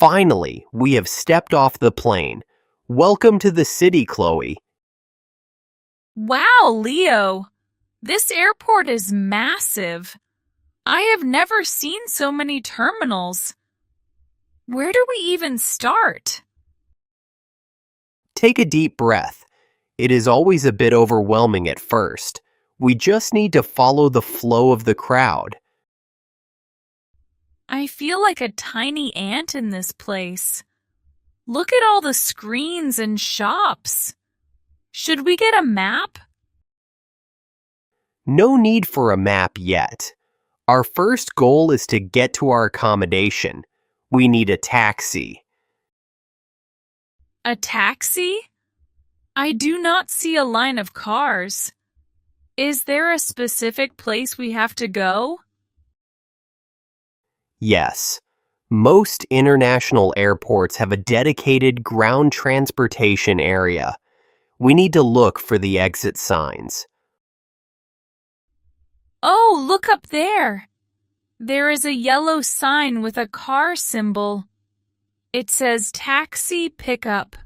Finally, we have stepped off the plane. Welcome to the city, Chloe. Wow, Leo! This airport is massive. I have never seen so many terminals. Where do we even start? Take a deep breath. It is always a bit overwhelming at first. We just need to follow the flow of the crowd. I feel like a tiny ant in this place. Look at all the screens and shops. Should we get a map? No need for a map yet. Our first goal is to get to our accommodation. We need a taxi. A taxi? I do not see a line of cars. Is there a specific place we have to go? Yes. Most international airports have a dedicated ground transportation area. We need to look for the exit signs. Oh, look up there. There is a yellow sign with a car symbol. It says taxi pickup.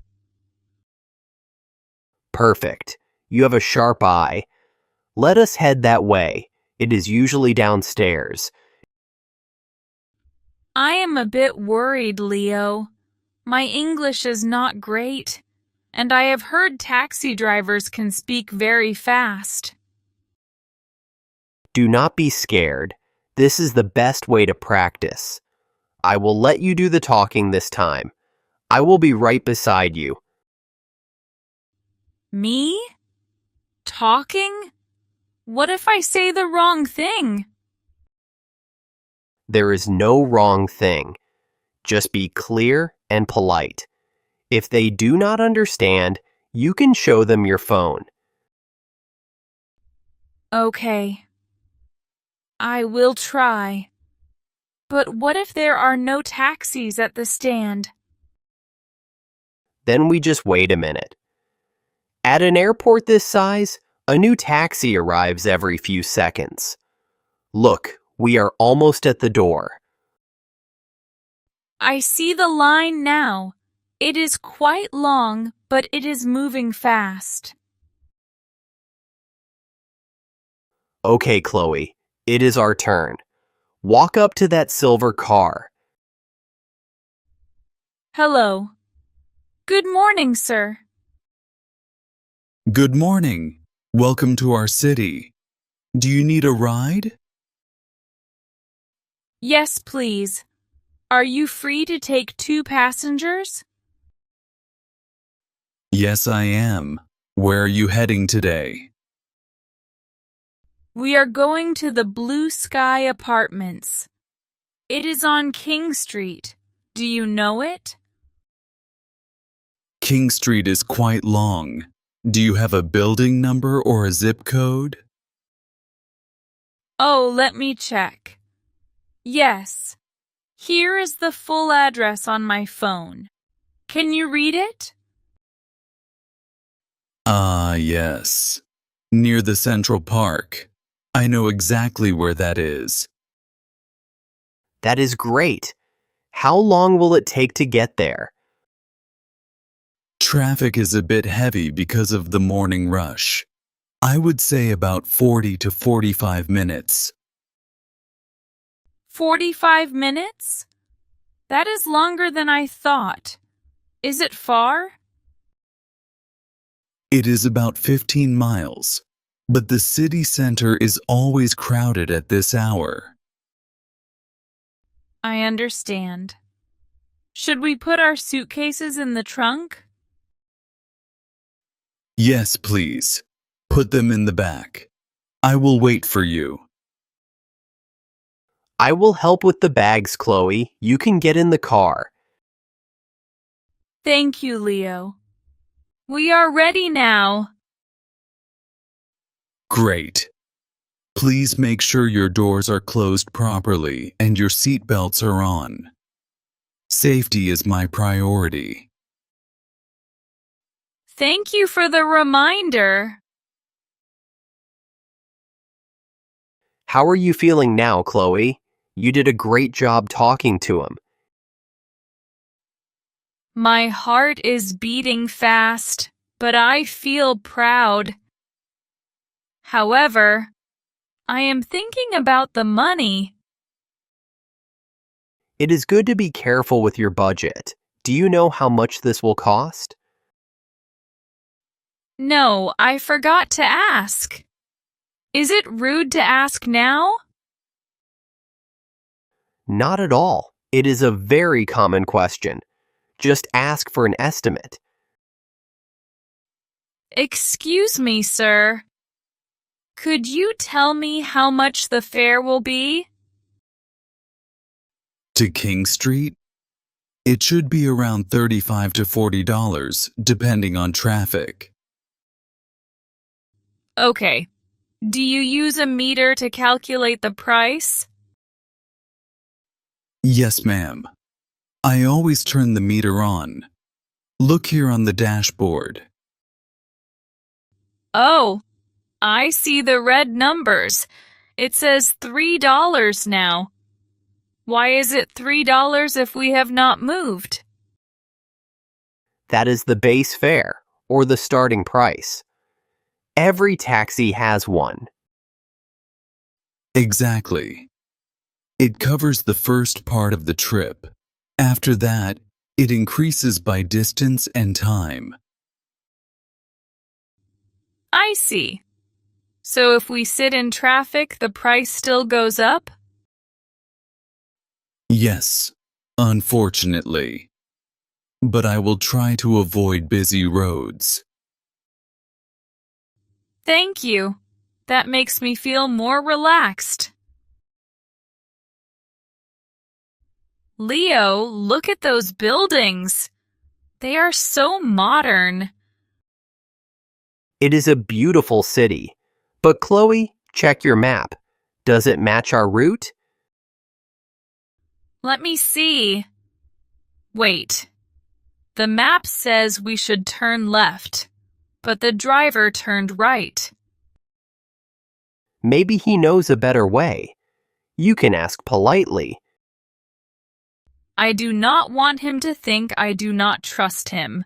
Perfect. You have a sharp eye. Let us head that way. It is usually downstairs. I am a bit worried, Leo. My English is not great, and I have heard taxi drivers can speak very fast. Do not be scared. This is the best way to practice. I will let you do the talking this time. I will be right beside you. Me? Talking? What if I say the wrong thing? There is no wrong thing. Just be clear and polite. If they do not understand, you can show them your phone. Okay. I will try. But what if there are no taxis at the stand? Then we just wait a minute. At an airport this size, a new taxi arrives every few seconds. Look, we are almost at the door. I see the line now. It is quite long, but it is moving fast. Okay, Chloe, it is our turn. Walk up to that silver car. Hello. Good morning, sir. Good morning. Welcome to our city. Do you need a ride? Yes, please. Are you free to take 2 passengers? Yes, I am. Where are you heading today? We are going to the Blue Sky Apartments. It is on King Street. Do you know it? King Street is quite long. Do you have a building number or a zip code? Oh, let me check. Yes. Here is the full address on my phone. Can you read it? Ah, yes. Near the Central Park. I know exactly where that is. That is great. How long will it take to get there? Traffic is a bit heavy because of the morning rush. I would say about 40 to 45 minutes. 45 minutes? That is longer than I thought. Is it far? It is about 15 miles, but the city center is always crowded at this hour. I understand. Should we put our suitcases in the trunk? Yes, please. Put them in the back. I will wait for you. I will help with the bags, Chloe. You can get in the car. Thank you, Leo. We are ready now. Great. Please make sure your doors are closed properly and your seat belts are on. Safety is my priority. Thank you for the reminder. How are you feeling now, Chloe? You did a great job talking to him. My heart is beating fast, but I feel proud. However, I am thinking about the money. It is good to be careful with your budget. Do you know how much this will cost? No, I forgot to ask. Is it rude to ask now? Not at all. It is a very common question. Just ask for an estimate. Excuse me, sir. Could you tell me how much the fare will be? To King Street? It should be around $35 to $40, depending on traffic. Okay. Do you use a meter to calculate the price? Yes, ma'am. I always turn the meter on. Look here on the dashboard. Oh, I see the red numbers. It says $3 now. Why is it $3 if we have not moved? That is the base fare, or the starting price. Every taxi has one. Exactly. It covers the first part of the trip. After that, it increases by distance and time. I see. So if we sit in traffic, the price still goes up? Yes, unfortunately. But I will try to avoid busy roads. Thank you. That makes me feel more relaxed. Leo, look at those buildings. They are so modern. It is a beautiful city. But Chloe, check your map. Does it match our route? Let me see. Wait. The map says we should turn left, but the driver turned right. Maybe he knows a better way. You can ask politely. I do not want him to think I do not trust him.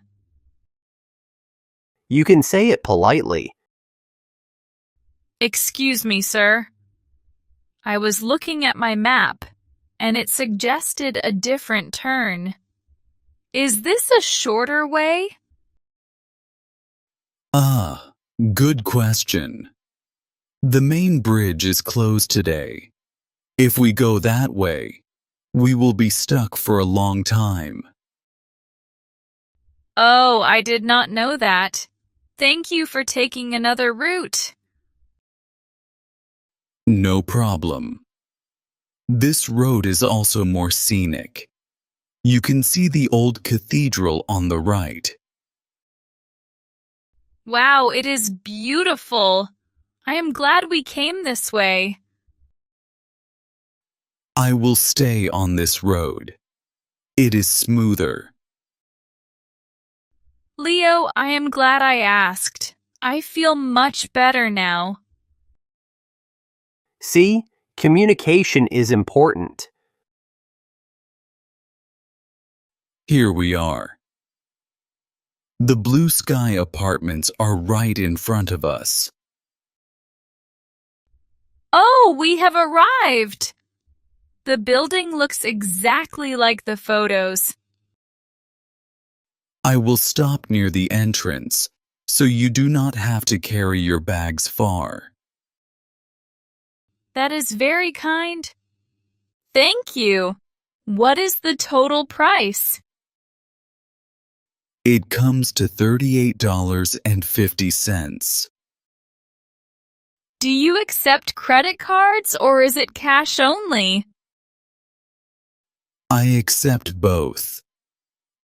You can say it politely. Excuse me, sir. I was looking at my map, and it suggested a different turn. Is this a shorter way? Ah, good question. The main bridge is closed today. If we go that way, we will be stuck for a long time. Oh, I did not know that. Thank you for taking another route. No problem. This road is also more scenic. You can see the old cathedral on the right. Wow, it is beautiful. I am glad we came this way. I will stay on this road. It is smoother. Leo, I am glad I asked. I feel much better now. See, communication is important. Here we are. The Blue Sky Apartments are right in front of us. Oh, we have arrived! The building looks exactly like the photos. I will stop near the entrance, so you do not have to carry your bags far. That is very kind. Thank you. What is the total price? It comes to $38.50. Do you accept credit cards or is it cash only? I accept both.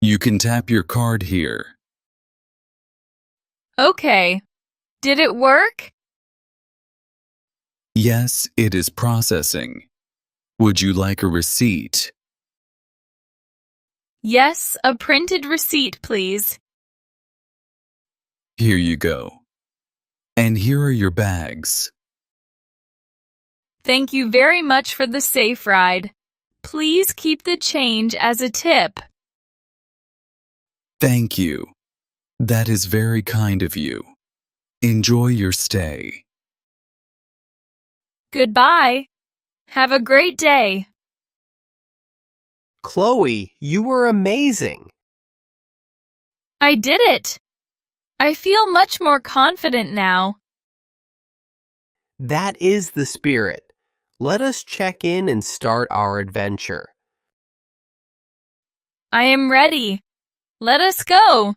You can tap your card here. Okay. Did it work? Yes, it is processing. Would you like a receipt? Yes, a printed receipt, please. Here you go. And here are your bags. Thank you very much for the safe ride. Please keep the change as a tip. Thank you. That is very kind of you. Enjoy your stay. Goodbye. Have a great day. Chloe, you were amazing. I did it. I feel much more confident now. That is the spirit. Let us check in and start our adventure. I am ready. Let us go.